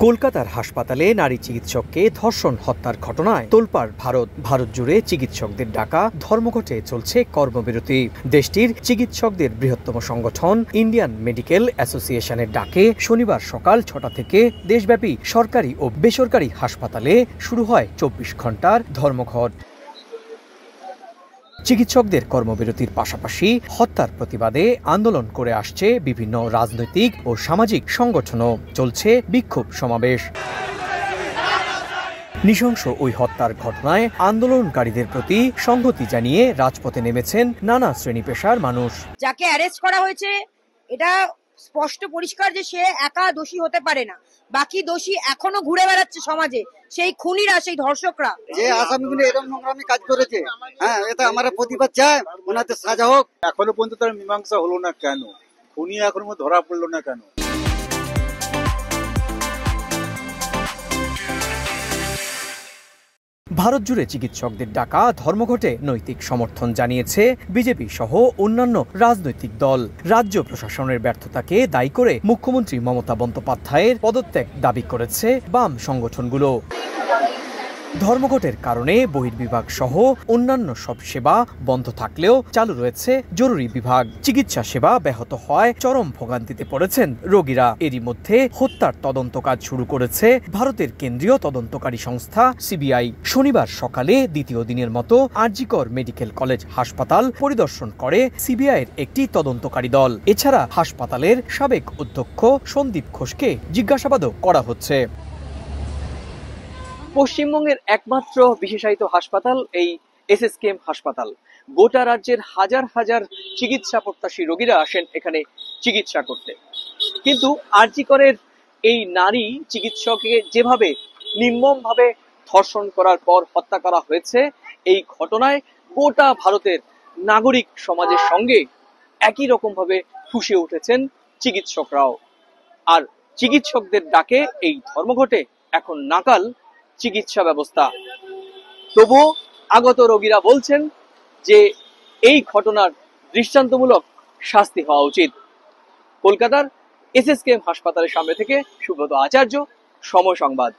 কলকাতার হাসপাতালে নারী চিকিৎসককে ধর্ষণ হত্যার ঘটনায় তোলপাড় ভারত জুড়ে চিকিৎসকদের ডাকা ধর্মঘটে চলছে কর্মবিরতি। দেশটির চিকিৎসকদের বৃহত্তম সংগঠন ইন্ডিয়ান মেডিকেল অ্যাসোসিয়েশনের ডাকে শনিবার সকাল ৬টা থেকে দেশব্যাপী সরকারি ও বেসরকারি হাসপাতালে শুরু হয় ২৪ ঘন্টার ধর্মঘট। চিকিৎসকদের কর্মবিরতির পাশাপাশি হত্যার প্রতিবাদে আন্দোলন করে আসছে বিভিন্ন রাজনৈতিক ও সামাজিক সংগঠনও। চলছে বিক্ষোভ সমাবেশ। নৃশংস ওই হত্যার ঘটনায় আন্দোলনকারীদের প্রতি সংহতি জানিয়ে রাজপথে নেমেছেন নানা শ্রেণী পেশার মানুষ। যাকে অ্যারেস্ট করা হয়েছে এটা স্পষ্ট পরিষ্কার যে সে একা দোষী হতে পারে না, বাকি দোষী এখনো ঘুরে বেড়াচ্ছে সমাজে, সেই খুনিরা, সেই ধর্ষকরা। যে আসামিগুলো এরকম নোংরামি কাজ করেছে, এটা আমরা প্রতিবাদ চাই, ওনাদের সাজা হোক। এখনো পর্যন্ত তার মীমাংসা হলো না কেন? খুনি এখনো ধরা পড়লো না কেন? ভারত জুড়ে চিকিৎসকদের ডাকা ধর্মঘটে নৈতিক সমর্থন জানিয়েছে বিজেপি সহ অন্যান্য রাজনৈতিক দল। রাজ্য প্রশাসনের ব্যর্থতাকে দায়ী করে মুখ্যমন্ত্রী মমতা বন্দ্যোপাধ্যায়ের পদত্যাগ দাবি করেছে বাম সংগঠনগুলো। ধর্মঘটের কারণে বহির্বিভাগ সহ অন্যান্য সব সেবা বন্ধ থাকলেও চালু রয়েছে জরুরি বিভাগ। চিকিৎসা সেবা ব্যাহত হওয়ায় চরম ভোগান্তিতে পড়েছেন রোগীরা। এরই মধ্যে হত্যার তদন্ত কাজ শুরু করেছে ভারতের কেন্দ্রীয় তদন্তকারী সংস্থা সিবিআই। শনিবার সকালে দ্বিতীয় দিনের মতো আরজিকর মেডিকেল কলেজ হাসপাতাল পরিদর্শন করে সিবিআইয়ের একটি তদন্তকারী দল। এছাড়া হাসপাতালের সাবেক অধ্যক্ষ সন্দীপ ঘোষকে জিজ্ঞাসাবাদও করা হচ্ছে। পশ্চিমবঙ্গের একমাত্র বিশেষায়িত হাসপাতাল এই এসএসকেএম হাসপাতাল। গোটা রাজ্যের হাজার হাজার চিকিৎসা প্রত্যাশী রোগীরা আসেন এখানে চিকিৎসা করতে, কিন্তু আরজি করের এই নারী চিকিৎসককে যেভাবে নির্মমভাবে ধর্ষণ করার পর হত্যা করা হয়েছে, এই ঘটনায় গোটা ভারতের নাগরিক সমাজের সঙ্গে একই রকম ভাবে ফুঁসে উঠেছেন চিকিৎসকরাও। আর চিকিৎসকদের ডাকে এই ধর্মঘটে এখন নাকাল চিকিৎসা ব্যবস্থা। তবুও আগত রোগীরা বলছেন যে এই ঘটনার দৃষ্টান্তমূলক শাস্তি হওয়া উচিত। কলকাতার এসএসকেএম হাসপাতালের সামনে থেকে সুব্রত আচার্য, সময় সংবাদ।